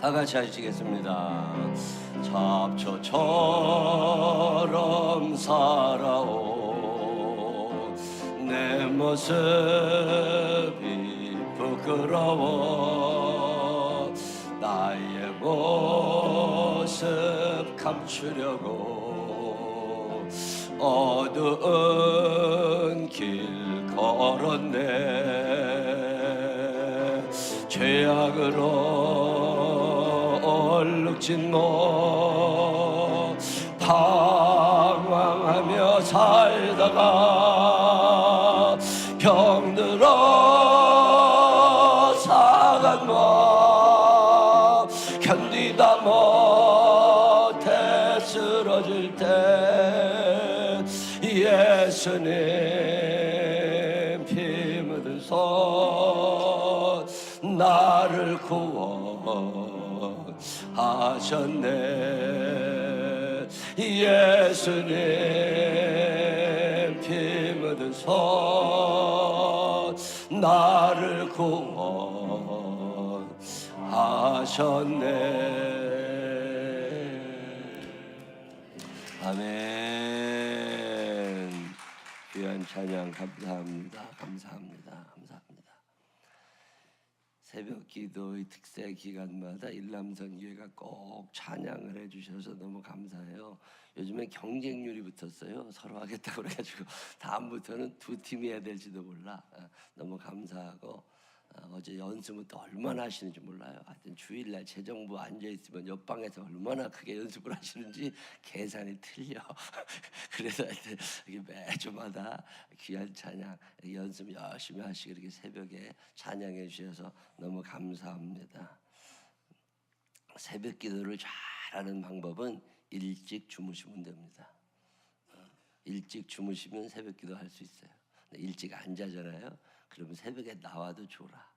다 같이 하시겠습니다. 잡초처럼 살아온 내 모습이 부끄러워 나의 모습 감추려고 어두운 길 걸었네. 죄악으로 얼룩진 몸 방황하며 살다가 병들어 사간 몸 견디다 못해 쓰러질 때 예수님 피 묻은 손 나를 구원하셨네. 예수님 피 묻은 손 나를 구원하셨네. 아멘. 귀한 찬양 감사합니다. 감사합니다. 감사합니다. 새벽 기도의 특세 기간마다 일남선교회가 꼭 찬양을 해주셔서 너무 감사해요. 요즘에 경쟁률이 붙었어요. 서로 하겠다고 그래가지고 다음부터는 두 팀이 해야 될지도 몰라. 너무 감사하고 어제 연습은 또 얼마나 하시는지 몰라요. 하여튼 주일날 재정부 앉아있으면 옆방에서 얼마나 크게 연습을 하시는지 계산이 틀려. 그래서 하여튼 매주마다 귀한 찬양 연습 열심히 하시고 이렇게 새벽에 찬양해 주셔서 너무 감사합니다. 새벽 기도를 잘하는 방법은 일찍 주무시면 됩니다. 일찍 주무시면 새벽 기도 할 수 있어요. 일찍 안 자잖아요. 그러면 새벽에 나와도 좋라.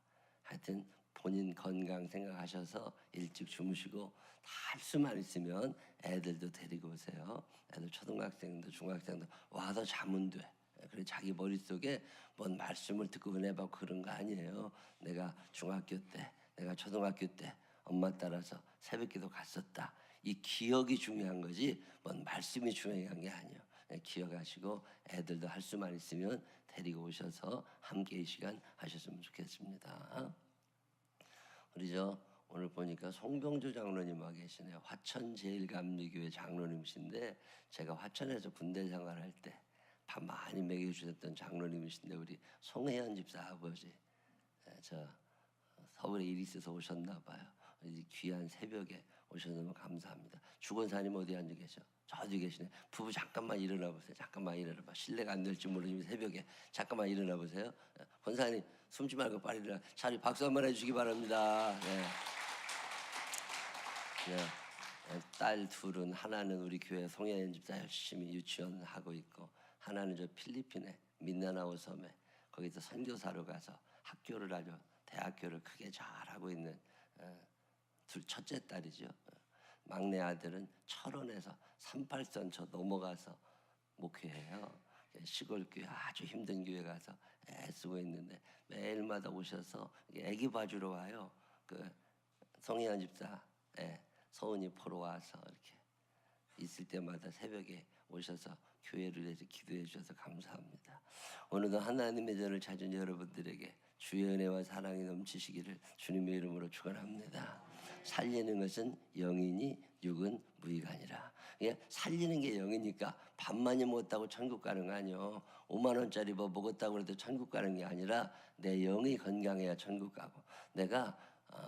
하여튼 본인 건강 생각하셔서 일찍 주무시고 할 수만 있으면 애들도 데리고 오세요. 애들 초등학생도 중학생도 와서 자면 돼. 그래 자기 머릿속에 뭔 말씀을 듣고 은혜 받고 그런 거 아니에요. 내가 중학교 때, 내가 초등학교 때 엄마 따라서 새벽기도 갔었다. 이 기억이 중요한 거지 뭔 말씀이 중요한 게 아니에요. 기억하시고 애들도 할 수만 있으면 데리고 오셔서 함께 이 시간 하셨으면 좋겠습니다. 우리 오늘 보니까 송병주 장로님 와 계시네요. 화천 제일감리교회 장로님이신데 제가 화천에서 군대 생활할 때 밥 많이 먹여주셨던 장로님이신데 우리 송혜연 집사 아버지 저 서울에 일 있어서 오셨나 봐요. 이 귀한 새벽에 오셔서 너무 감사합니다. 주권사님 어디 앉아 계셔? 저기 계시네. 부부 잠깐만 일어나 보세요. 잠깐만 일어나 봐. 실례가 안 될지 모르지만 새벽에 잠깐만 일어나 보세요. 권사님 숨지 말고 빨리 일어나. 자리 박수 한번 해주시기 바랍니다. 네. 네. 딸 둘은 하나는 우리 교회 송혜연 집사 열심히 유치원 하고 있고 하나는 저 필리핀에 민다나오 섬에 거기서 선교사로 가서 학교를 아주 대학교를 크게 잘하고 있는 첫째 딸이죠. 막내 아들은 철원에서 38선 저 넘어가서 목회해요. 시골 교회 아주 힘든 교회 가서 애쓰고 있는데 매일마다 오셔서 애기 봐주러 와요. 그 송혜연 집사 서은이 보러 와서 이렇게 있을 때마다 새벽에 오셔서 교회를 위해서 기도해 주셔서 감사합니다. 오늘도 하나님의 전을 찾은 여러분들에게 주의 은혜와 사랑이 넘치시기를 주님의 이름으로 축원합니다. 살리는 것은 영이니 육은 무의가 아니라. 살리는 게 영이니까 밥만이 먹었다고 천국 가는 거 아니요. 5만 원짜리 뭐 먹었다고 해도 천국 가는 게 아니라 내 영이 건강해야 천국 가고 내가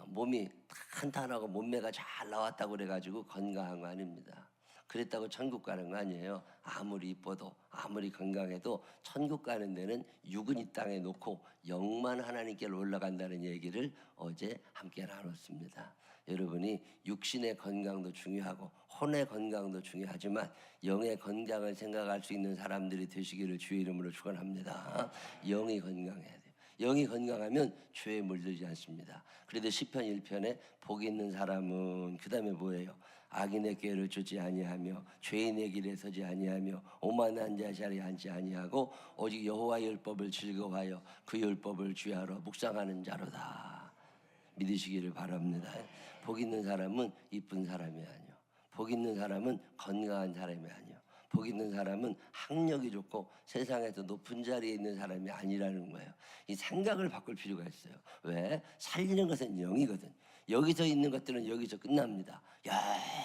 몸이 탄탄하고 몸매가 잘 나왔다고 그래가지고 건강한 거 아닙니다. 그랬다고 천국 가는 거 아니에요. 아무리 이뻐도 아무리 건강해도 천국 가는 데는 육은 이 땅에 놓고 영만 하나님께로 올라간다는 얘기를 어제 함께 나눴습니다. 여러분이 육신의 건강도 중요하고 혼의 건강도 중요하지만 영의 건강을 생각할 수 있는 사람들이 되시기를 주의 이름으로 축원합니다. 영이 건강해야 돼요. 영이 건강하면 죄에 물들지 않습니다. 그래도 시편 1편에 복 있는 사람은 그 다음에 뭐예요? 악인의 꾀를 쫓지 아니하며 죄인의 길에 서지 아니하며 오만한 자 자리에 앉지 아니하고 오직 여호와의 율법을 즐거워하여 그 율법을 주야로 묵상하는 자로다. 믿으시기를 바랍니다. 복 있는 사람은 이쁜 사람이 아니요, 복 있는 사람은 건강한 사람이 아니요, 복 있는 사람은 학력이 좋고 세상에서 높은 자리에 있는 사람이 아니라는 거예요. 이 생각을 바꿀 필요가 있어요. 왜? 살리는 것은 영이거든. 여기서 있는 것들은 여기서 끝납니다.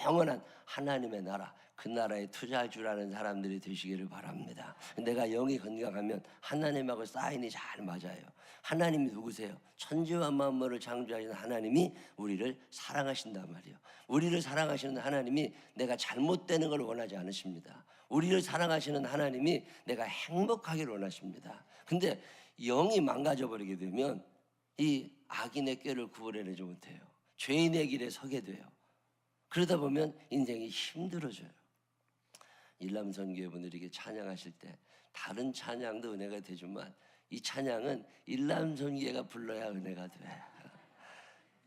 영원한 하나님의 나라, 그 나라에 투자할 줄 아는 사람들이 되시기를 바랍니다. 내가 영이 건강하면 하나님하고 사인이 잘 맞아요. 하나님이 누구세요? 천지와 만물을 창조하신 하나님이 우리를 사랑하신단 말이에요. 우리를 사랑하시는 하나님이 내가 잘못되는 걸 원하지 않으십니다. 우리를 사랑하시는 하나님이 내가 행복하기를 원하십니다. 근데 영이 망가져 버리게 되면 이 악인의 꾀를 구원해내지 못해요. 죄인의 길에 서게 돼요. 그러다 보면 인생이 힘들어져요. 일람선교회분들에게 찬양하실 때 다른 찬양도 은혜가 되지만 이 찬양은 일람선교회가 불러야 은혜가 돼.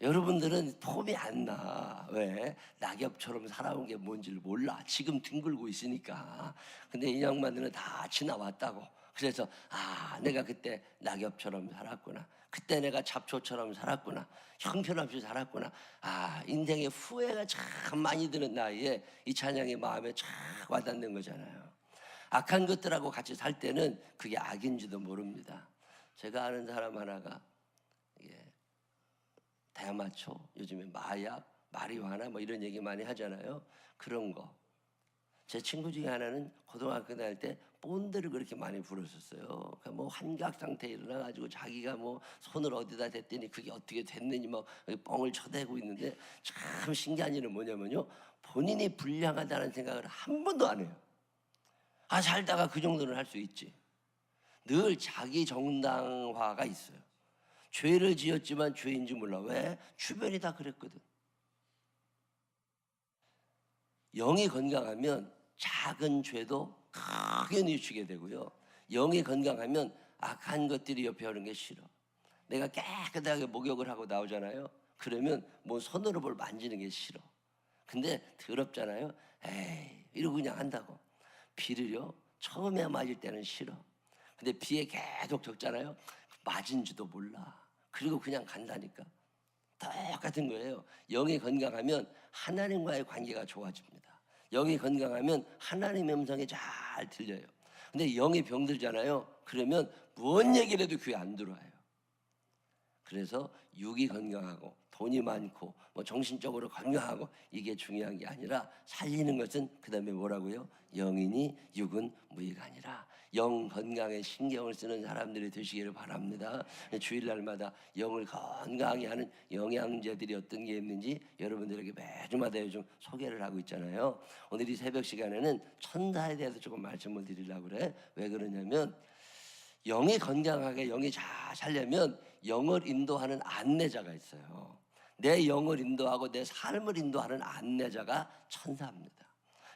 여러분들은 폼이 안 나. 왜? 낙엽처럼 살아온 게 뭔지를 몰라. 지금 뒹굴고 있으니까. 근데 이 양반들은 다 지나왔다고. 그래서 내가 그때 낙엽처럼 살았구나. 그때 내가 잡초처럼 살았구나. 형편없이 살았구나. 인생에 후회가 참 많이 드는 나이에 이 찬양이 마음에 쫙 와닿는 거잖아요. 악한 것들하고 같이 살 때는 그게 악인지도 모릅니다. 제가 아는 사람 하나가 대마초, 요즘에 마약, 마리화나 뭐 이런 얘기 많이 하잖아요. 그런 거. 제 친구 중에 하나는 고등학교 다닐 때 본드를 그렇게 많이 불었었어요. 그러니까 뭐 환각 상태에 일어나가지고 자기가 뭐 손을 어디다 댔더니 그게 어떻게 됐는지 막 뻥을 쳐대고 있는데, 참 신기한 일은 뭐냐면요, 본인이 불량하다는 생각을 한 번도 안 해요. 살다가 그 정도는 할 수 있지. 늘 자기 정당화가 있어요. 죄를 지었지만 죄인지 몰라. 왜? 주변이 다 그랬거든. 영이 건강하면 작은 죄도 크게 뉘우치게 되고요. 영이 건강하면 악한 것들이 옆에 오는 게 싫어. 내가 깨끗하게 목욕을 하고 나오잖아요. 그러면 뭐 손으로 뭘 만지는 게 싫어. 근데 더럽잖아요. 에이, 이러고 그냥 한다고. 비를요, 처음에 맞을 때는 싫어. 근데 비에 계속 적잖아요. 맞은지도 몰라. 그리고 그냥 간다니까. 똑같은 거예요. 영이 건강하면 하나님과의 관계가 좋아집니다. 영이 건강하면 하나님의 음성이 잘 들려요. 근데 영이 병들잖아요. 그러면 무슨 얘기를 해도 귀에 안 들어와요. 그래서 육이 건강하고 돈이 많고 뭐 정신적으로 건강하고 이게 중요한 게 아니라, 살리는 것은 그 다음에 뭐라고요? 영이니 육은 무익하니라. 영 건강에 신경을 쓰는 사람들이 되시기를 바랍니다. 주일날마다 영을 건강하게 하는 영양제들이 어떤 게 있는지 여러분들에게 매주마다 요즘 소개를 하고 있잖아요. 오늘 이 새벽 시간에는 천사에 대해서 조금 말씀을 드리려고 그래. 왜 그러냐면, 영이 건강하게 영이 잘 살려면 영을 인도하는 안내자가 있어요. 내 영을 인도하고 내 삶을 인도하는 안내자가 천사입니다.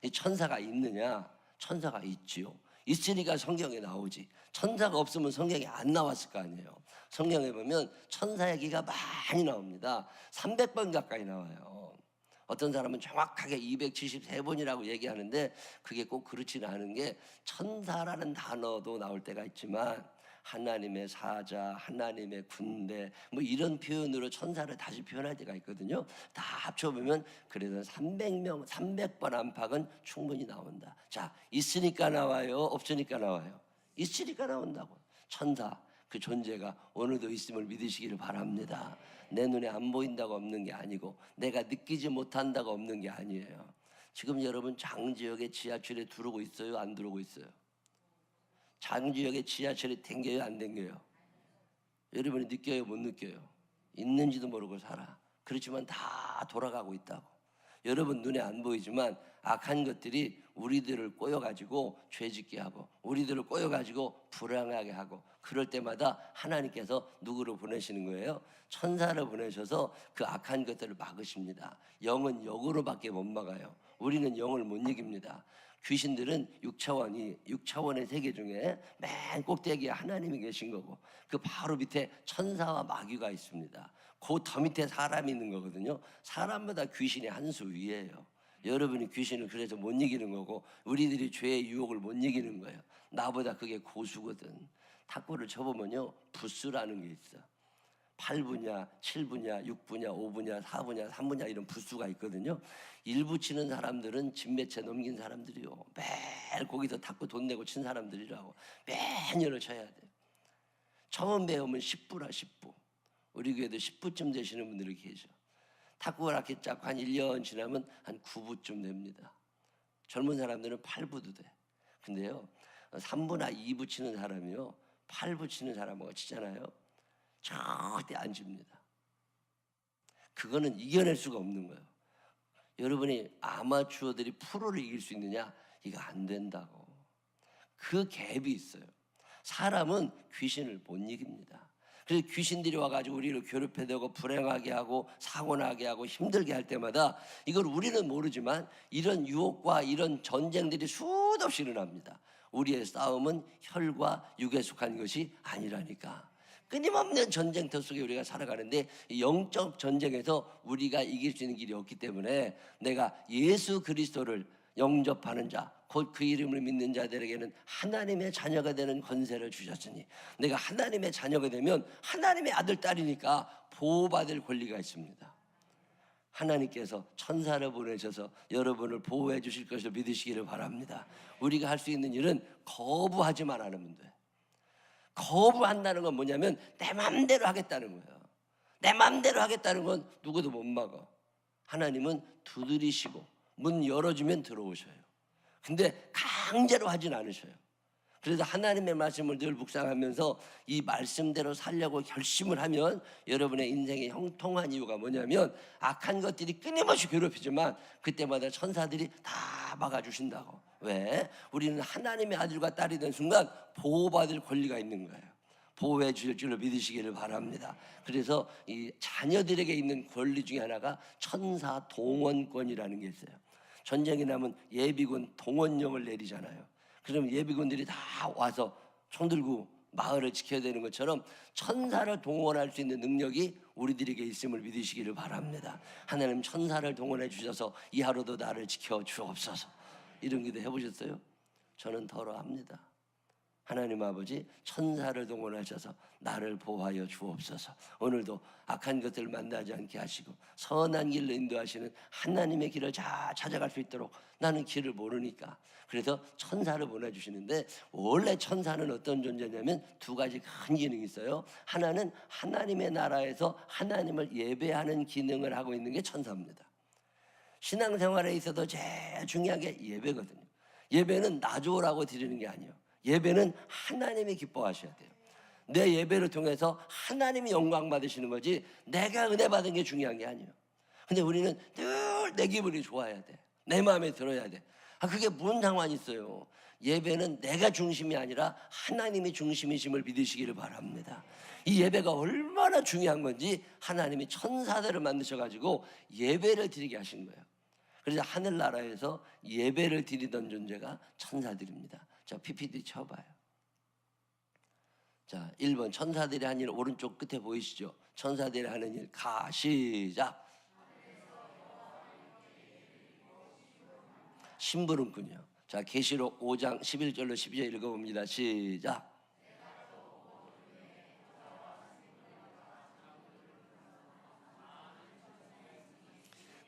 이 천사가 있느냐? 천사가 있지요. 있으니까 성경에 나오지. 천사가 없으면 성경에 안 나왔을 거 아니에요. 성경에 보면 천사 얘기가 많이 나옵니다. 300번 가까이 나와요. 어떤 사람은 정확하게 273번이라고 얘기하는데 그게 꼭 그렇지는 않은 게, 천사라는 단어도 나올 때가 있지만 하나님의 사자, 하나님의 군대 뭐 이런 표현으로 천사를 다시 표현할 때가 있거든요. 다 합쳐보면 그래도 300명, 300번 안팎은 충분히 나온다. 자, 있으니까 나와요? 없으니까 나와요? 있으니까 나온다고. 천사 그 존재가 오늘도 있음을 믿으시기를 바랍니다. 내 눈에 안 보인다고 없는 게 아니고 내가 느끼지 못한다고 없는 게 아니에요. 지금 여러분 장지역에 지하철에 들어오고 있어요? 안 들어오고 있어요? 장지역에 지하철이 댕겨요? 안 댕겨요? 여러분이 느껴요? 못 느껴요? 있는지도 모르고 살아. 그렇지만 다 돌아가고 있다고. 여러분 눈에 안 보이지만 악한 것들이 우리들을 꼬여가지고 죄짓게 하고 우리들을 꼬여가지고 불행하게 하고, 그럴 때마다 하나님께서 누구를 보내시는 거예요? 천사를 보내셔서 그 악한 것들을 막으십니다. 영은 영으로밖에 못 막아요. 우리는 영을 못 이깁니다. 귀신들은 6차원의 세계 중에 맨 꼭대기에 하나님이 계신 거고, 그 바로 밑에 천사와 마귀가 있습니다. 그 더 밑에 사람이 있는 거거든요. 사람보다 귀신이 한 수 위에요. 여러분이 귀신을 그래서 못 이기는 거고 우리들이 죄의 유혹을 못 이기는 거예요. 나보다 그게 고수거든. 탁구를 쳐보면요, 부스라는 게 있어. 8부냐, 7부냐, 6부냐, 5부냐, 4부냐, 3부냐 이런 부수가 있거든요. 일 붙이는 사람들은 집 몇 채 넘긴 사람들이요. 매일 거기서 탁구 돈 내고 친 사람들이라고 매년을 쳐야 돼요. 처음 배우면 10부라 10부. 우리 교회도 10부쯤 되시는 분들이 계셔. 탁구 라켓 잡고 한 1년 지나면 한 9부쯤 됩니다. 젊은 사람들은 8부도 돼. 근데요, 3부나 2부 치는 사람이요, 8부 치는 사람하고 치잖아요. 절대 안 집니다. 그거는 이겨낼 수가 없는 거예요. 여러분이 아마추어들이 프로를 이길 수 있느냐? 이거 안 된다고. 그 갭이 있어요. 사람은 귀신을 못 이깁니다. 그래서 귀신들이 와가지고 우리를 괴롭혀대고 불행하게 하고 사고나게 하고 힘들게 할 때마다 이걸 우리는 모르지만 이런 유혹과 이런 전쟁들이 수도 없이 일어납니다. 우리의 싸움은 혈과 육에 속한 것이 아니라니까. 끊임없는 전쟁터 속에 우리가 살아가는데 영적 전쟁에서 우리가 이길 수 있는 길이 없기 때문에 내가 예수 그리스도를 영접하는 자, 곧 그 이름을 믿는 자들에게는 하나님의 자녀가 되는 권세를 주셨으니, 내가 하나님의 자녀가 되면 하나님의 아들, 딸이니까 보호받을 권리가 있습니다. 하나님께서 천사를 보내셔서 여러분을 보호해 주실 것을 믿으시기를 바랍니다. 우리가 할 수 있는 일은 거부하지만 않으면 돼. 거부한다는 건 뭐냐면 내 맘대로 하겠다는 거예요. 내 맘대로 하겠다는 건 누구도 못 막아. 하나님은 두드리시고 문 열어주면 들어오셔요. 근데 강제로 하진 않으셔요. 그래서 하나님의 말씀을 늘 묵상하면서 이 말씀대로 살려고 결심을 하면 여러분의 인생이 형통한 이유가 뭐냐면 악한 것들이 끊임없이 괴롭히지만 그때마다 천사들이 다 막아주신다고. 왜? 우리는 하나님의 아들과 딸이 된 순간 보호받을 권리가 있는 거예요. 보호해 주실 줄로 믿으시기를 바랍니다. 그래서 이 자녀들에게 있는 권리 중에 하나가 천사 동원권이라는 게 있어요. 전쟁이 나면 예비군 동원령을 내리잖아요. 그럼 예비군들이 다 와서 총 들고 마을을 지켜야 되는 것처럼 천사를 동원할 수 있는 능력이 우리들에게 있음을 믿으시기를 바랍니다. 하나님 천사를 동원해 주셔서 이 하루도 나를 지켜 주옵소서. 이런 기도 해보셨어요? 저는 덜어 합니다. 하나님 아버지 천사를 동원하셔서 나를 보호하여 주옵소서. 오늘도 악한 것들을 만나지 않게 하시고 선한 길로 인도하시는 하나님의 길을 잘 찾아갈 수 있도록, 나는 길을 모르니까 그래서 천사를 보내주시는데, 원래 천사는 어떤 존재냐면 두 가지 큰 기능이 있어요. 하나는 하나님의 나라에서 하나님을 예배하는 기능을 하고 있는 게 천사입니다. 신앙생활에 있어도 제일 중요한 게 예배거든요. 예배는 나 좋으라고 드리는 게 아니에요. 예배는 하나님이 기뻐하셔야 돼요. 내 예배를 통해서 하나님이 영광 받으시는 거지 내가 은혜 받은 게 중요한 게 아니에요. 근데 우리는 늘 내 기분이 좋아야 돼. 내 마음에 들어야 돼. 그게 무슨 상관이 있어요. 예배는 내가 중심이 아니라 하나님이 중심이심을 믿으시기를 바랍니다. 이 예배가 얼마나 중요한 건지 하나님이 천사들을 만드셔가지고 예배를 드리게 하신 거예요. 그래서 하늘나라에서 예배를 드리던 존재가 천사들입니다. 자, PPT 쳐봐요. 자, 1번 천사들이 하는 일 오른쪽 끝에 보이시죠? 천사들이 하는 일 시작. 심부름꾼이요. 자, 계시록 5장 11절로 12절 읽어봅니다. 시작.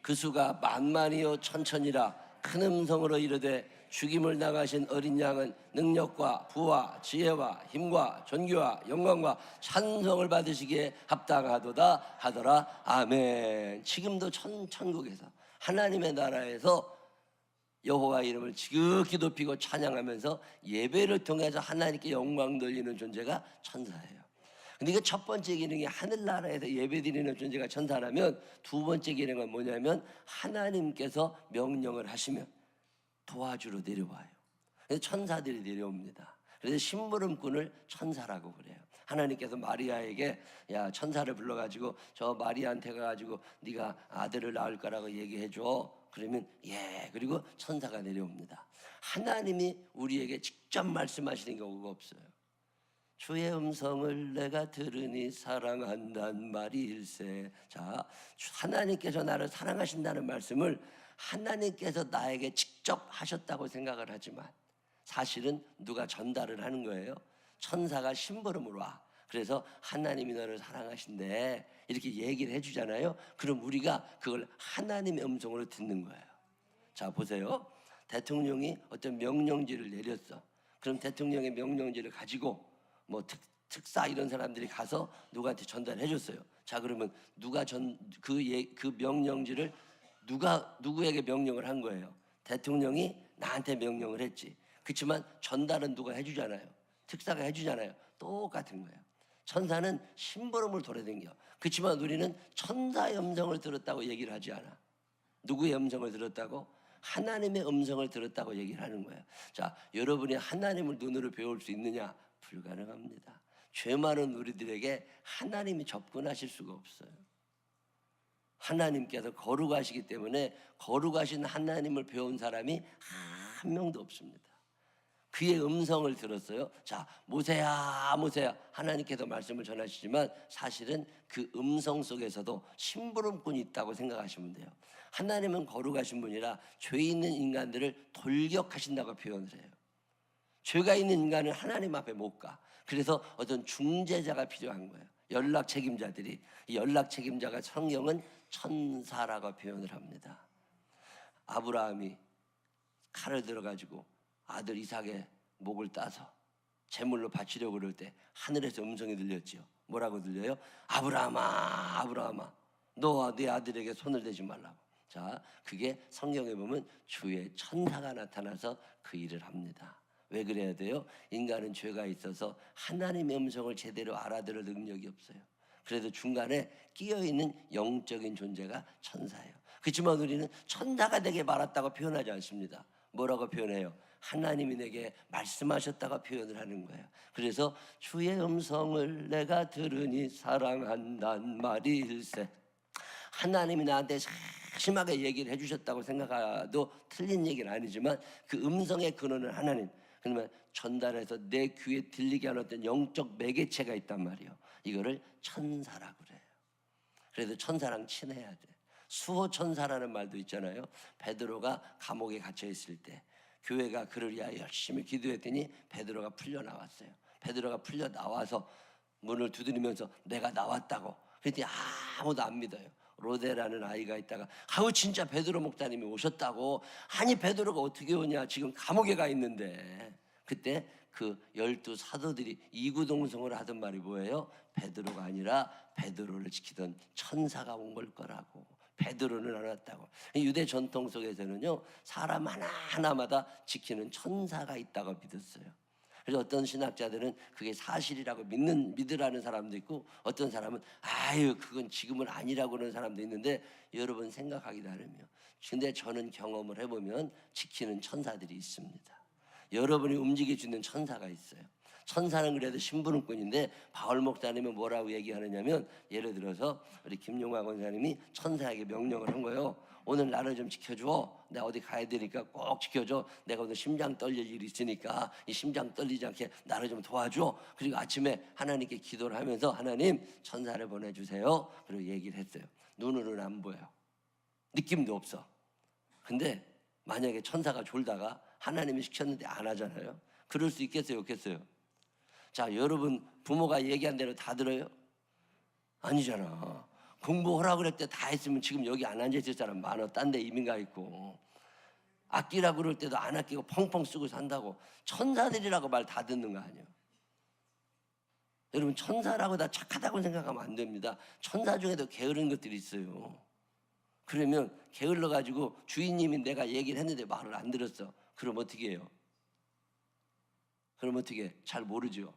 그 수가 만만이요 천천이라 큰 음성으로 이르되 죽임을 당하신 어린 양은 능력과 부와 지혜와 힘과 존귀와 영광과 찬송을 받으시기에 합당하도다 하더라. 아멘. 지금도 천국에서 하나님의 나라에서 여호와 이름을 지극히 높이고 찬양하면서 예배를 통해서 하나님께 영광 돌리는 존재가 천사예요. 근데 이게 첫 번째 기능이 하늘나라에서 예배드리는 존재가 천사라면, 두 번째 기능은 뭐냐면 하나님께서 명령을 하시면 도와주러 내려와요. 그래서 천사들이 내려옵니다. 그래서 심부름꾼을 천사라고 그래요. 하나님께서 마리아에게 야, 천사를 불러가지고 저 마리아한테 가가지고 네가 아들을 낳을 거라고 얘기해줘. 그러면 예, 그리고 천사가 내려옵니다. 하나님이 우리에게 직접 말씀하시는 경우가 없어요. 주의 음성을 내가 들으니 사랑한단 말일세. 자, 하나님께서 나를 사랑하신다는 말씀을 하나님께서 나에게 직접 하셨다고 생각을 하지만 사실은 누가 전달을 하는 거예요. 천사가 심부름으로 와. 그래서 하나님이 너를 사랑하신대 이렇게 얘기를 해주잖아요. 그럼 우리가 그걸 하나님의 음성으로 듣는 거예요. 자, 보세요. 대통령이 어떤 명령지를 내렸어. 그럼 대통령의 명령지를 가지고 뭐 특사 이런 사람들이 가서 누구한테 전달해 줬어요. 자, 그러면 누가 그 명령지를 누구에게 명령을 한 거예요? 대통령이 나한테 명령을 했지. 그렇지만 전달은 누가 해주잖아요. 특사가 해주잖아요. 똑같은 거예요. 천사는 심부름을 돌아다녀. 그렇지만 우리는 천사의 음성을 들었다고 얘기를 하지 않아. 누구의 음성을 들었다고? 하나님의 음성을 들었다고 얘기를 하는 거예요. 자, 여러분이 하나님을 눈으로 배울 수 있느냐? 불가능합니다. 죄 많은 우리들에게 하나님이 접근하실 수가 없어요. 하나님께서 거룩하시기 때문에 거룩하신 하나님을 배운 사람이 한 명도 없습니다. 그의 음성을 들었어요. 자, 모세야 모세야 하나님께서 말씀을 전하시지만 사실은 그 음성 속에서도 심부름꾼이 있다고 생각하시면 돼요. 하나님은 거룩하신 분이라 죄 있는 인간들을 돌격하신다고 표현을 해요. 죄가 있는 인간은 하나님 앞에 못 가. 그래서 어떤 중재자가 필요한 거예요. 연락 책임자들이. 이 연락 책임자가 성경은 천사라고 표현을 합니다. 아브라함이 칼을 들어가지고 아들 이삭의 목을 따서 제물로 바치려고 그럴 때 하늘에서 음성이 들렸지요. 뭐라고 들려요? 아브라함아 아브라함아 너와 네 아들에게 손을 대지 말라고. 자, 그게 성경에 보면 주의 천사가 나타나서 그 일을 합니다. 왜 그래야 돼요? 인간은 죄가 있어서 하나님의 음성을 제대로 알아들을 능력이 없어요. 그래서 중간에 끼어있는 영적인 존재가 천사예요. 그렇지만 우리는 천사가 내게 말했다고 표현하지 않습니다. 뭐라고 표현해요? 하나님이 내게 말씀하셨다고 표현을 하는 거예요. 그래서 주의 음성을 내가 들으니 사랑한단 말일세. 하나님이 나한테 심하게 얘기를 해주셨다고 생각해도 틀린 얘기는 아니지만 그 음성의 근원은 하나님. 그러면 전달해서 내 귀에 들리게 하는 어떤 영적 매개체가 있단 말이에요. 이거를 천사라고 그래요. 그래서 천사랑 친해야 돼. 수호천사라는 말도 있잖아요. 베드로가 감옥에 gat혀 있을 때 교회가 그를 위하여 열심히 기도했더니 베드로가 풀려 나왔어요. 베드로가 풀려 나와서 문을 두드리면서 내가 나왔다고. 그랬더니 아무도 안 믿어요. 로데라는 아이가 있다가 아우 진짜 베드로 목사님이 오셨다고. 아니 베드로가 어떻게 오냐, 지금 감옥에 가 있는데. 그때 그 12 사도들이 이구동성을 하던 말이 뭐예요? 베드로가 아니라 베드로를 지키던 천사가 온 걸 거라고. 베드로는 안 왔다고. 유대 전통 속에서는요, 사람 하나하나마다 지키는 천사가 있다고 믿었어요. 그래서 어떤 신학자들은 그게 사실이라고 믿으라는 사람도 있고, 어떤 사람은 아유 그건 지금은 아니라고 하는 사람도 있는데, 여러분 생각하기 나름이요. 근데 저는 경험을 해보면 지키는 천사들이 있습니다. 여러분이 움직여주는 천사가 있어요. 천사는 그래도 심부름꾼인데 바울 목사님은 뭐라고 얘기하느냐면, 예를 들어서 우리 김용화 권사님이 천사에게 명령을 한 거예요. 오늘 나를 좀 지켜줘. 내가 어디 가야 되니까 꼭 지켜줘. 내가 오늘 심장 떨릴 일이 있으니까 이 심장 떨리지 않게 나를 좀 도와줘. 그리고 아침에 하나님께 기도를 하면서 하나님 천사를 보내주세요. 그리고 얘기를 했어요. 눈으로는 안 보여요. 느낌도 없어. 근데 만약에 천사가 졸다가 하나님이 시켰는데 안 하잖아요. 그럴 수 있겠어요, 없겠어요? 자, 여러분 부모가 얘기한 대로 다 들어요? 아니잖아. 공부하라고 그럴 때 다 했으면 지금 여기 안 앉아있을 사람 많아. 딴 데 이민 가 있고. 아끼라고 그럴 때도 안 아끼고 펑펑 쓰고 산다고. 천사들이라고 말 다 듣는 거 아니에요? 여러분 천사라고 다 착하다고 생각하면 안 됩니다. 천사 중에도 게으른 것들이 있어요. 그러면 게을러가지고 주인님이 내가 얘기를 했는데 말을 안 들었어. 그럼 어떻게 해요? 그럼 어떻게 해? 잘 모르죠.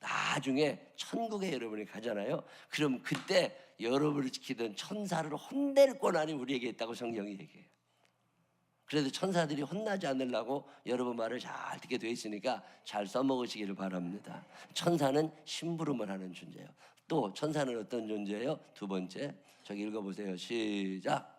나중에 천국에 여러분이 가잖아요. 그럼 그때 여러분을 지키던 천사를 혼낼 권한이 우리에게 있다고 성경이 얘기해요. 그래도 천사들이 혼나지 않으려고 여러분 말을 잘 듣게 돼 있으니까 잘 써먹으시기를 바랍니다. 천사는 심부름을 하는 존재예요. 또 천사는 어떤 존재예요? 두 번째, 저기 읽어보세요. 시작.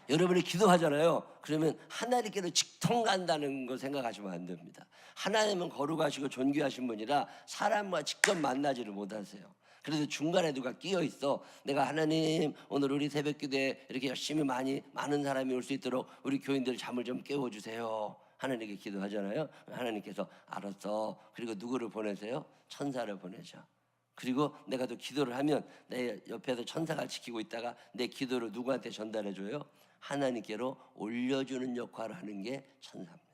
여러분이 기도하잖아요. 그러면 하나님께로 직통 간다는 거 생각하시면 안 됩니다. 하나님은 거룩하시고 존귀하신 분이라 사람과 직접 만나지를 못하세요. 그래서 중간에 누가 끼어 있어. 내가 하나님 오늘 우리 새벽기도에 이렇게 열심히 많은 사람이 올 수 있도록 우리 교인들 잠을 좀 깨워주세요. 하나님께 기도하잖아요. 하나님께서 알았어. 그리고 누구를 보내세요? 천사를 보내죠. 그리고 내가 또 기도를 하면 내 옆에서 천사가 지키고 있다가 내 기도를 누구한테 전달해줘요? 하나님께로 올려주는 역할을 하는 게 천사입니다.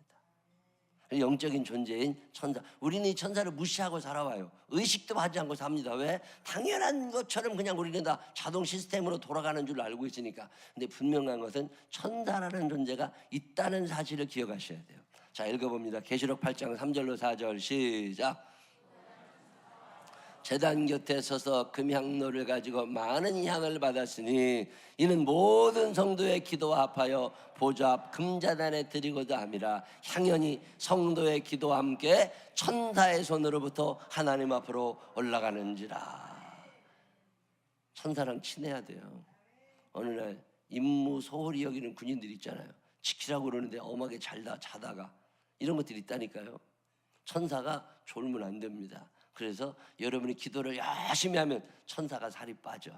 영적인 존재인 천사. 우리는 이 천사를 무시하고 살아와요. 의식도 하지 않고 삽니다. 왜? 당연한 것처럼 그냥 우리는 다 자동 시스템으로 돌아가는 줄 알고 있으니까. 근데 분명한 것은 천사라는 존재가 있다는 사실을 기억하셔야 돼요. 자, 읽어봅니다. 계시록 8장 3절로 4절 시작. 제단 곁에 서서 금향로를 가지고 많은 향을 받았으니 이는 모든 성도의 기도와 합하여 보좌 앞 금자단에 드리고자 함이라. 향연이 성도의 기도와 함께 천사의 손으로부터 하나님 앞으로 올라가는지라. 천사랑 친해야 돼요. 어느 날 임무 소홀히 여기는 군인들 있잖아요. 지키라고 그러는데 엄하게 자다가 이런 것들이 있다니까요. 천사가 졸면 안 됩니다. 그래서 여러분이 기도를 열심히 하면 천사가 살이 빠져.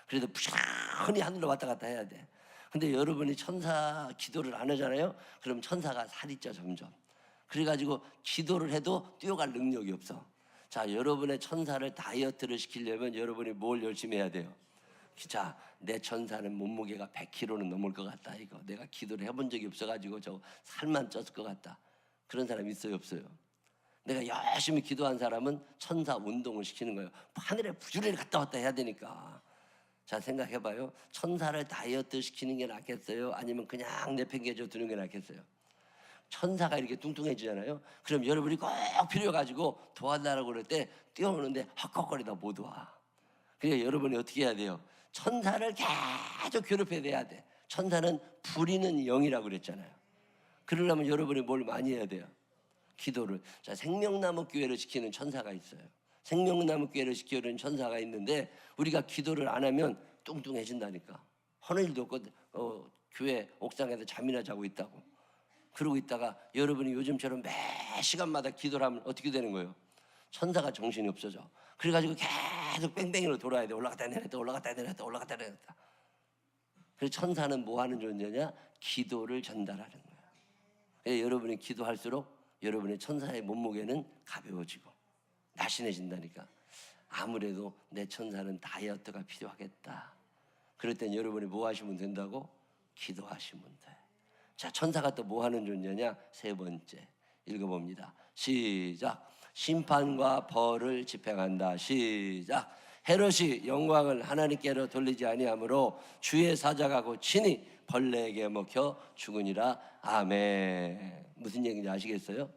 그래서 부지런히 하늘로 왔다 갔다 해야 돼. 근데 여러분이 천사 기도를 안 하잖아요. 그럼 천사가 살이 쪄 점점. 그래가지고 기도를 해도 뛰어갈 능력이 없어. 자, 여러분의 천사를 다이어트를 시키려면 여러분이 뭘 열심히 해야 돼요? 자, 내 천사는 몸무게가 100kg는 넘을 것 같다. 이거 내가 기도를 해본 적이 없어가지고 저 살만 쪘을 것 같다. 그런 사람 있어요, 없어요? 내가 열심히 기도한 사람은 천사 운동을 시키는 거예요. 하늘에 부지런히 갔다 왔다 해야 되니까. 자, 생각해봐요. 천사를 다이어트 시키는 게 낫겠어요? 아니면 그냥 내팽개쳐 두는 게 낫겠어요? 천사가 이렇게 뚱뚱해지잖아요. 그럼 여러분이 꼭 필요해가지고 도와달라고 그럴 때 뛰어오는데 헉헉거리다 못 와. 그러니까 여러분이 어떻게 해야 돼요? 천사를 계속 괴롭혀야 돼. 천사는 부리는 영이라고 그랬잖아요. 그러려면 여러분이 뭘 많이 해야 돼요? 기도를. 자, 생명나무 교회를 시키는 천사가 있어요. 생명나무 교회를 시키는 천사가 있는데 우리가 기도를 안 하면 뚱뚱해진다니까. 하는 일도 없고 교회 옥상에서 잠이나 자고 있다고. 그러고 있다가 여러분이 요즘처럼 매 시간마다 기도를 하면 어떻게 되는 거예요? 천사가 정신이 없어져. 그래가지고 계속 뺑뺑이로 돌아야 돼. 올라갔다 내렸다 올라갔다 내렸다 올라갔다 내렸다. 그래서 천사는 뭐 하는 존재냐? 기도를 전달하는 거야. 여러분이 기도할수록 여러분의 천사의 몸무게는 가벼워지고 날씬해진다니까. 아무래도 내 천사는 다이어트가 필요하겠다. 그럴 땐 여러분이 뭐 하시면 된다고? 기도하시면 돼. 자, 천사가 또 뭐 하는 존재냐? 세 번째 읽어봅니다. 시작. 심판과 벌을 집행한다. 시작. 헤롯이 영광을 하나님께로 돌리지 아니하므로 주의 사자가 곧 친히 벌레에게 먹혀 죽으니라. 아멘. 무슨 얘기인지 아시겠어요?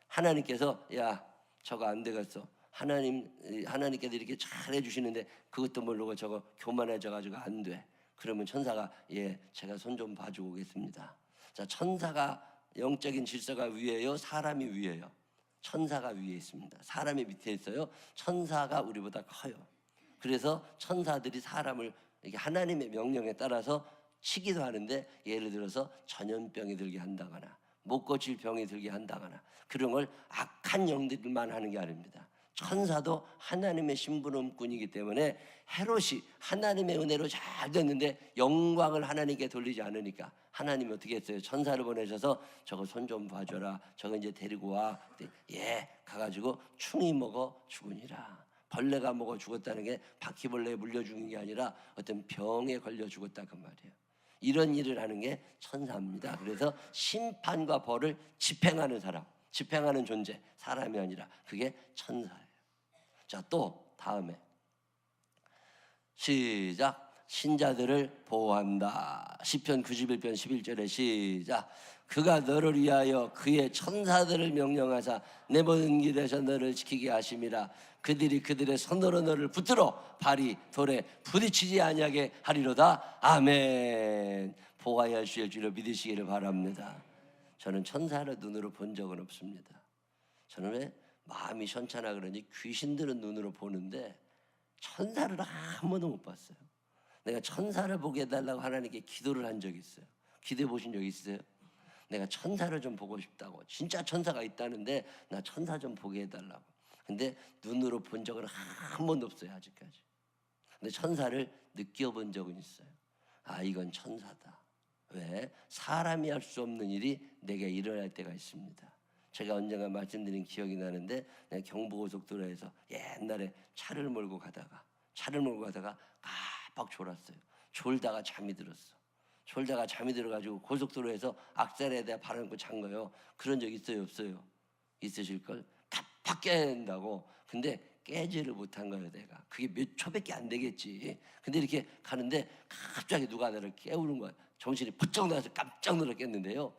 하나님께서 야 저거 안 되겠어. 하나님께서 이렇게 잘 해주시는데 그것도 모르고 저거 교만해져가지고 안 돼. 그러면 천사가 예 제가 손 좀 봐주고 오겠습니다. 자, 천사가 영적인 질서가 위에요, 사람이 위에요? 천사가 위에 있습니다. 사람이 밑에 있어요. 천사가 우리보다 커요. 그래서 천사들이 사람을 이렇게 하나님의 명령에 따라서 치기도 하는데, 예를 들어서 전염병이 들게 한다거나 못 고칠 병이 들게 한다거나 그런 걸 악한 영들만 하는 게 아닙니다. 천사도 하나님의 심부름꾼이기 때문에 헤롯이 하나님의 은혜로 잘 됐는데 영광을 하나님께 돌리지 않으니까 하나님이 어떻게 했어요? 천사를 보내셔서 저거 손 좀 봐줘라. 저거 이제 데리고 와. 예, 가가지고 충이 먹어 죽으니라. 벌레가 먹어 죽었다는 게 바퀴벌레에 물려 죽은 게 아니라 어떤 병에 걸려 죽었다 그 말이에요. 이런 일을 하는 게 천사입니다. 그래서 심판과 벌을 집행하는 사람, 집행하는 존재, 사람이 아니라 그게 천사예요. 자, 또 다음에 시작. 신자들을 보호한다. 시편 91편 11절에 시작. 그가 너를 위하여 그의 천사들을 명령하사 내 모든 길에서 너를 지키게 하심이라. 그들이 그들의 손으로 너를 붙들어 발이 돌에 부딪히지 아니하게 하리로다. 아멘. 보호하여 주실 줄로 믿으시기를 바랍니다. 저는 천사를 눈으로 본 적은 없습니다. 저는 왜 마음이 현찮아 그러니 귀신들은 눈으로 보는데 천사를 한 번도 못 봤어요. 내가 천사를 보게 해달라고 하나님께 기도를 한 적이 있어요. 기도해 보신 적 있어요? 내가 천사를 좀 보고 싶다고. 진짜 천사가 있다는데 나 천사 좀 보게 해달라고. 근데 눈으로 본 적은 한 번도 없어요, 아직까지. 근데 천사를 느껴본 적은 있어요. 아, 이건 천사다. 왜? 사람이 할 수 없는 일이 내게 일어날 때가 있습니다. 제가 언젠가 말씀드린 기억이 나는데, 내가 경부고속도로에서 옛날에 차를 몰고 가다가 깜빡 졸았어요. 졸다가 잠이 들어가지고 고속도로에서 악셀에다 발을 잔 거예요. 그런 적 있어요, 없어요? 있으실걸? 깜빡 깬다고. 근데 깨지를 못한 거예요, 내가. 그게 몇 초밖에 안 되겠지. 근데 이렇게 가는데 갑자기 누가 나를 깨우는 거야. 정신이 부쩍 나서 깜짝 놀라 깼는데요,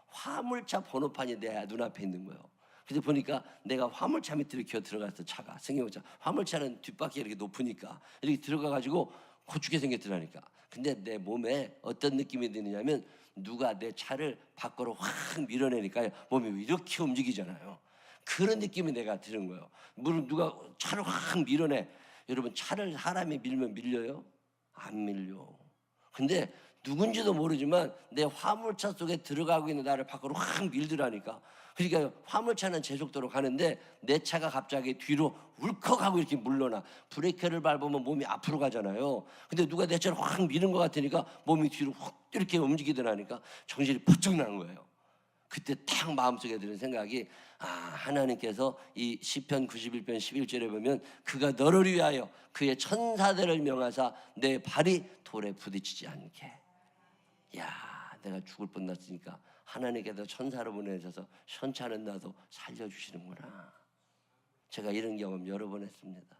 화물차 번호판이 내 눈앞에 있는 거예요. 그래서 보니까 내가 화물차 밑으로 기어 들어갔어. 차가 승용차. 화물차는 뒷바퀴 이렇게 높으니까 이렇게 들어가가지고 고추게 생겼더라니까. 근데 내 몸에 어떤 느낌이 드느냐면, 누가 내 차를 밖으로 확 밀어내니까 몸이 이렇게 움직이잖아요. 그런 느낌이 내가 드는 거예요. 물론 누가 차를 확 밀어내. 여러분, 차를 사람이 밀면 밀려요? 안 밀려. 근데 누군지도 모르지만 내 화물차 속에 들어가고 있는 나를 밖으로 확 밀더라니까. 그러니까 화물차는 제속도로 가는데 내 차가 갑자기 뒤로 울컥하고 이렇게 물러나. 브레이크를 밟으면 몸이 앞으로 가잖아요. 근데 누가 내 차를 확 미는 것 같으니까 몸이 뒤로 훅 이렇게 움직이더라니까 정신이 번쩍 나는 거예요. 그때 딱 마음속에 드는 생각이, 아, 하나님께서 이 시편 91편 11절에 보면 그가 너를 위하여 그의 천사들을 명하사 내 발이 돌에 부딪히지 않게. 야, 내가 죽을 뻔났으니까 하나님께서 천사를 보내셔서 현찮은 나도 살려주시는구나. 제가 이런 경험 여러 번 했습니다.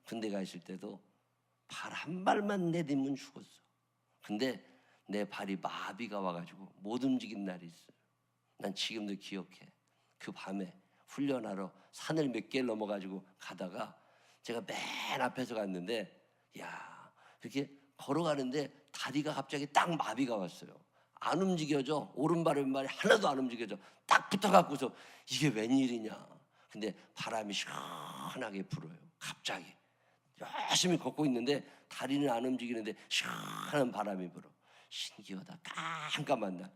군대 가 있을 때도 발 한 발만 내딛으면 죽었어. 근데 내 발이 마비가 와가지고 못 움직인 날이 있어요. 난 지금도 기억해. 그 밤에 훈련하러 산을 몇 개를 넘어가지고 가다가 제가 맨 앞에서 갔는데, 야, 그렇게 걸어가는데 다리가 갑자기 딱 마비가 왔어요. 안 움직여져. 오른발 왼발이 하나도 안 움직여져. 딱 붙어갖고서 이게 웬일이냐. 근데 바람이 시원하게 불어요. 갑자기 열심히 걷고 있는데 다리는 안 움직이는데 시원한 바람이 불어. 신기하다. 깜깜한 날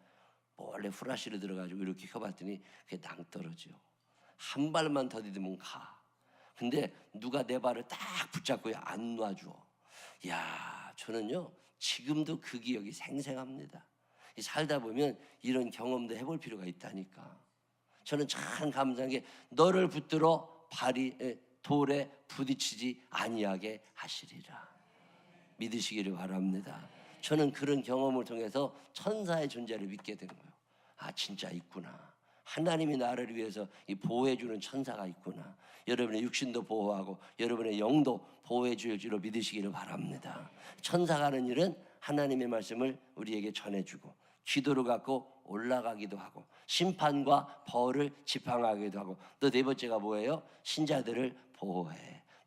원래 후라시를 들어가지고 이렇게 켜봤더니 그게 낭떠러지요. 한 발만 더 디디면 가. 근데 누가 내 발을 딱 붙잡고 안 놔줘. 야, 저는요 지금도 그 기억이 생생합니다. 살다 보면 이런 경험도 해볼 필요가 있다니까. 저는 참 감사한 게, 너를 붙들어 발이 돌에 부딪히지 아니하게 하시리라. 믿으시기를 바랍니다. 저는 그런 경험을 통해서 천사의 존재를 믿게 된 거예요. 아, 진짜 있구나. 하나님이 나를 위해서 이 보호해주는 천사가 있구나. 여러분의 육신도 보호하고 여러분의 영도 보호해 줄 줄로 믿으시기를 바랍니다. 천사가 하는 일은 하나님의 말씀을 우리에게 전해주고 기도를 갖고 올라가기도 하고 심판과 벌을 지팡하기도 하고, 또 네 번째가 뭐예요? 신자들을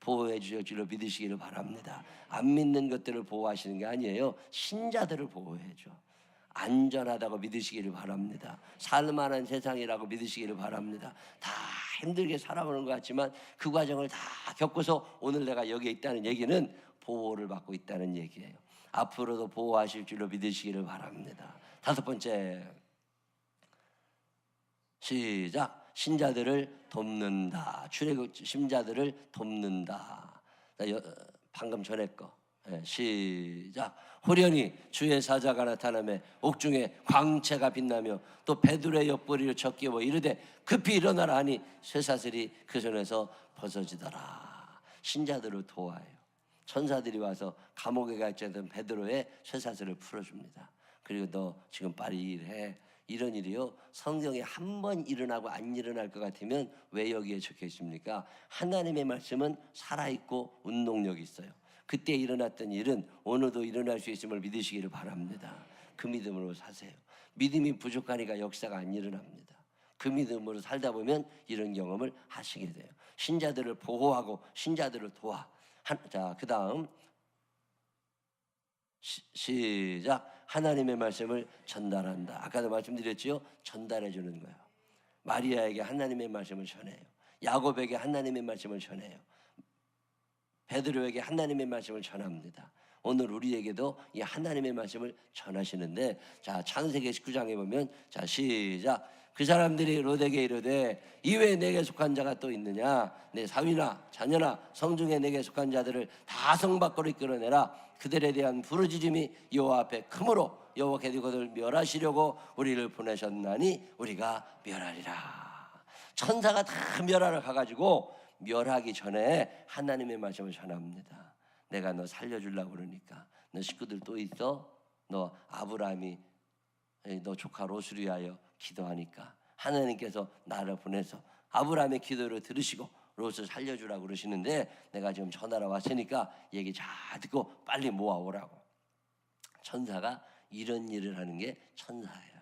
보호해 주실 줄로 믿으시기를 바랍니다. 안 믿는 것들을 보호하시는 게 아니에요. 신자들을 보호해 줘. 안전하다고 믿으시기를 바랍니다. 살만한 세상이라고 믿으시기를 바랍니다. 다 힘들게 살아오는 것 같지만 그 과정을 다 겪어서 오늘 내가 여기에 있다는 얘기는 보호를 받고 있다는 얘기예요. 앞으로도 보호하실 줄로 믿으시기를 바랍니다. 다섯 번째, 시작. 신자들을 돕는다. 출애굽 신자들을 돕는다. 방금 전에 거. 시작. 호련히 주의 사자가 나타나며 옥중에 광채가 빛나며 또 베드로의 옆구리를 젖기워 이르되 급히 일어나라 하니 쇠사슬이 그 손에서 벗어지더라. 신자들을 도와요. 천사들이 와서 감옥에 갇혀있던 베드로의 쇠사슬을 풀어줍니다. 그리고 너 지금 빨리 일해. 이런 일이요, 성경에 한 번 일어나고 안 일어날 것 같으면 왜 여기에 적혀 있습니까? 하나님의 말씀은 살아있고 운동력이 있어요. 그때 일어났던 일은 오늘도 일어날 수 있음을 믿으시기를 바랍니다. 그 믿음으로 사세요. 믿음이 부족하니까 역사가 안 일어납니다. 그 믿음으로 살다 보면 이런 경험을 하시게 돼요. 신자들을 보호하고 신자들을 도와. 자, 그 다음 시작. 하나님의 말씀을 전달한다. 아까도 말씀드렸지요. 전달해 주는 거예요. 마리아에게 하나님의 말씀을 전해요. 야곱에게 하나님의 말씀을 전해요. 베드로에게 하나님의 말씀을 전합니다. 오늘 우리에게도 이 하나님의 말씀을 전하시는데, 자, 창세기 19장에 보면, 자, 시작. 그 사람들이 롯에게 이르되 이외에 내게 속한 자가 또 있느냐? 내 사위나 자녀나 성중에 내게 속한 자들을 다 성 밖으로 이끌어내라. 그들에 대한 부르짖음이 여호와 앞에 크므로 여호와께서 그들을 멸하시려고 우리를 보내셨나니 우리가 멸하리라. 천사가 다 멸하러 가가지고 멸하기 전에 하나님의 말씀을 전합니다. 내가 너 살려주려고 그러니까 너 식구들 또 있어? 너 아브라함이 너 조카 롯을 위하여 기도하니까 하나님께서 나를 보내서 아브라함의 기도를 들으시고 롯을 살려주라고 그러시는데 내가 지금 전화로 왔으니까 얘기 잘 듣고 빨리 모아오라고. 천사가 이런 일을 하는 게 천사예요.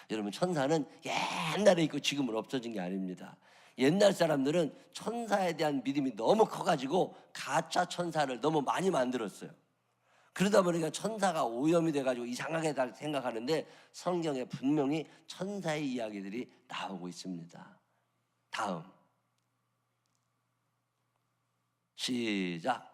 여러분, 천사는 옛날에 있고 지금은 없어진 게 아닙니다. 옛날 사람들은 천사에 대한 믿음이 너무 커가지고 가짜 천사를 너무 많이 만들었어요. 그러다 보니까 천사가 오염이 돼가지고 이상하게 생각하는데 성경에 분명히 천사의 이야기들이 나오고 있습니다. 다음 시작.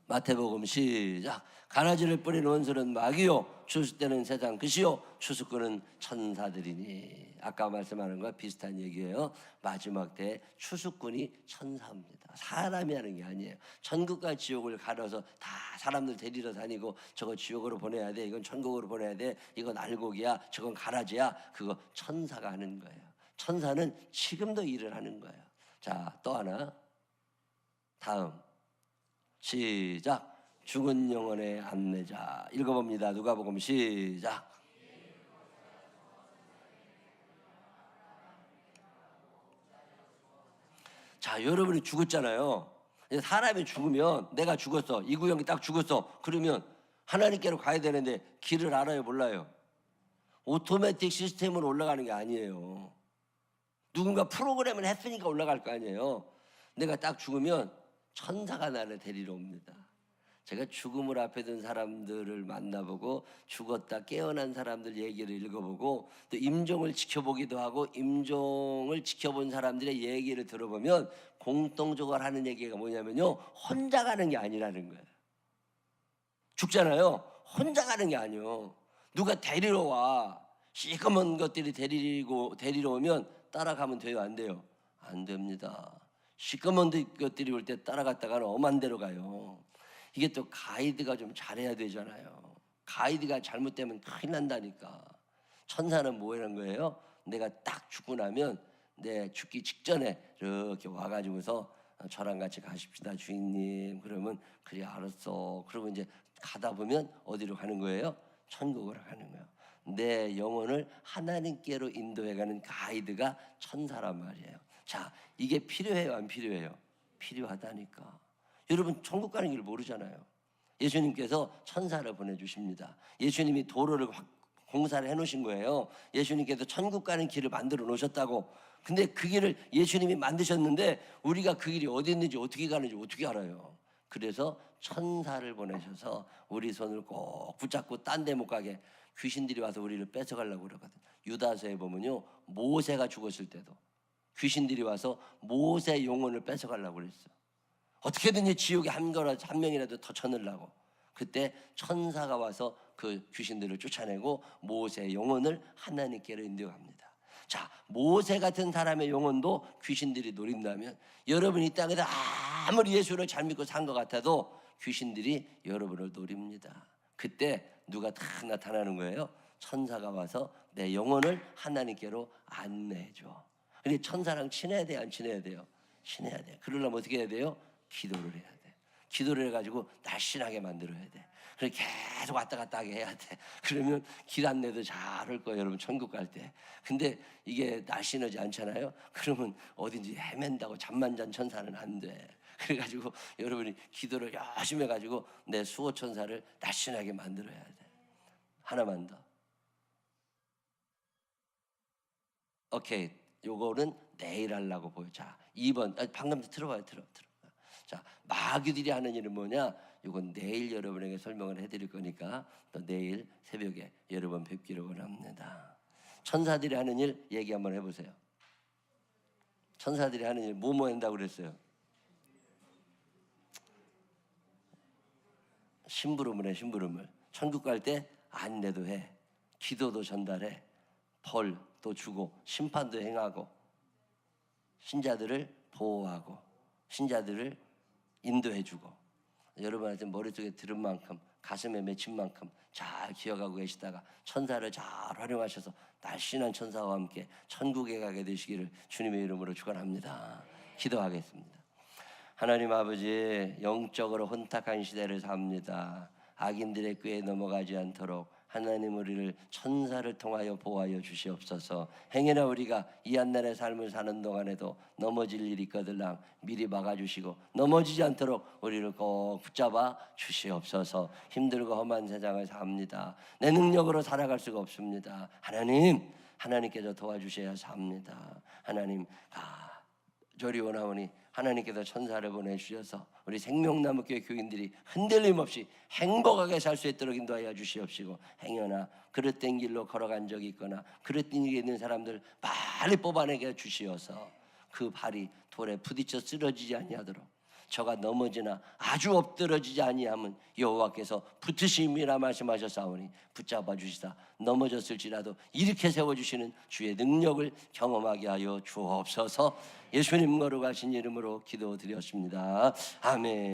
마태복음 시작. 가라지를 뿌리는 원수는 마귀요 추수때는 세상 끝이요 추수꾼은 천사들이니. 아까 말씀하는 거와 비슷한 얘기예요. 마지막 때 추수꾼이 천사입니다. 사람이 하는 게 아니에요. 천국과 지옥을 가려서 다 사람들 데리러 다니고 저거 지옥으로 보내야 돼, 이건 천국으로 보내야 돼, 이건 알곡이야, 저건 가라지야, 그거 천사가 하는 거예요. 천사는 지금도 일을 하는 거예요. 자, 또 하나. 다음 시작. 죽은 영혼의 안내자. 읽어봅니다. 누가복음 시작. 자, 여러분이 죽었잖아요. 사람이 죽으면 내가 죽었어, 이구형이 딱 죽었어, 그러면 하나님께로 가야 되는데 길을 알아요, 몰라요? 오토매틱 시스템으로 올라가는 게 아니에요. 누군가 프로그램을 했으니까 올라갈 거 아니에요. 내가 딱 죽으면 천사가 나를 데리러 옵니다. 제가 죽음을 앞에 둔 사람들을 만나보고 죽었다 깨어난 사람들 얘기를 읽어보고 또 임종을 지켜보기도 하고 임종을 지켜본 사람들의 얘기를 들어보면 공통적으로 하는 얘기가 뭐냐면요, 혼자 가는 게 아니라는 거예요. 죽잖아요. 혼자 가는 게 아니에요. 누가 데리러 와. 시커먼 것들이 데리러 오면 따라가면 돼요, 안 돼요? 안 됩니다. 시커먼 것들이 올 때 따라갔다가는 엄한 데로 가요. 이게 또 가이드가 좀 잘해야 되잖아요. 가이드가 잘못되면 큰일 난다니까. 천사는 뭐 하는 거예요? 내가 딱 죽고 나면 내 죽기 직전에 이렇게 와가지고서 저랑 같이 가십시다 주인님. 그러면 그래 알았어. 그러고 이제 가다 보면 어디로 가는 거예요? 천국으로 가는 거예요. 내 영혼을 하나님께로 인도해가는 가이드가 천사란 말이에요. 자, 이게 필요해요, 안 필요해요? 필요하다니까. 여러분, 천국 가는 길 모르잖아요. 예수님께서 천사를 보내주십니다. 예수님이 도로를 공사를 해놓으신 거예요. 예수님께서 천국 가는 길을 만들어 놓으셨다고. 근데 그 길을 예수님이 만드셨는데 우리가 그 길이 어디 있는지 어떻게 가는지 어떻게 알아요? 그래서 천사를 보내셔서 우리 손을 꼭 붙잡고 딴 데 못 가게, 귀신들이 와서 우리를 뺏어가려고 그러거든요. 유다서에 보면요, 모세가 죽었을 때도 귀신들이 와서 모세 영혼을 뺏어가려고 그랬어요. 어떻게든지 지옥에 한 명이라도 더 쳐넣으려고. 그때 천사가 와서 그 귀신들을 쫓아내고 모세의 영혼을 하나님께로 인도합니다. 자, 모세 같은 사람의 영혼도 귀신들이 노린다면 여러분이 이 땅에서 아무리 예수를 잘 믿고 산 것 같아도 귀신들이 여러분을 노립니다. 그때 누가 딱 나타나는 거예요? 천사가 와서 내 영혼을 하나님께로 안내해줘. 근데 천사랑 친해야 돼요, 안 친해야 돼요? 친해야 돼요. 그러려면 어떻게 해야 돼요? 기도를 해야 돼. 기도를 해가지고 날씬하게 만들어야 돼. 그래서 계속 왔다 갔다 하게 해야 돼. 그러면 길 안내도 잘할 거예요, 여러분, 천국 갈 때. 근데 이게 날씬하지 않잖아요. 그러면 어딘지 헤맨다고 잠만 잔 천사는 안 돼. 그래가지고 여러분이 기도를 열심히 해가지고 내 수호 천사를 날씬하게 만들어야 돼. 하나만 더. 오케이, 요거는 내일 하려고 보여. 자, 2번. 방금 들어봐요. 자, 마귀들이 하는 일은 뭐냐? 이건 내일 여러분에게 설명을 해드릴 거니까 또 내일 새벽에 여러분 뵙기를 원합니다. 천사들이 하는 일 얘기 한번 해보세요. 천사들이 하는 일 뭐 한다고 그랬어요? 심부름을 해, 심부름을. 천국 갈 때 안내도 해, 기도도 전달해, 벌도 주고 심판도 행하고 신자들을 보호하고 신자들을 인도해주고 여러분한테 머릿속에 들은 만큼 가슴에 맺힌 만큼 잘 기억하고 계시다가 천사를 잘 활용하셔서 날씬한 천사와 함께 천국에 가게 되시기를 주님의 이름으로 축원합니다. 기도하겠습니다. 하나님 아버지, 영적으로 혼탁한 시대를 삽니다. 악인들의 꾀에 넘어가지 않도록 하나님 우리를 천사를 통하여 보호하여 주시옵소서. 행여나 우리가 이 한날의 삶을 사는 동안에도 넘어질 일이 있거들랑 미리 막아주시고 넘어지지 않도록 우리를 꼭 붙잡아 주시옵소서. 힘들고 험한 세상을 삽니다. 내 능력으로 살아갈 수가 없습니다. 하나님께서 도와주셔야 삽니다. 하나님 저리 원하오니 하나님께서 천사를 보내주셔서 우리 생명나무교회 교인들이 흔들림 없이 행복하게 살 수 있도록 인도하여 주시옵시고 행여나 그릇된 길로 걸어간 적이 있거나 그릇된 일이 있는 사람들 빨리 뽑아내게 주시어서 그 발이 돌에 부딪혀 쓰러지지 아니하도록 저가 넘어지나 아주 엎드러지지 아니하면 여호와께서 붙으심이라 말씀하셨사오니 붙잡아 주시다 넘어졌을지라도 이렇게 세워주시는 주의 능력을 경험하게 하여 주옵소서. 예수님 거룩하신 이름으로 기도드렸습니다. 아멘.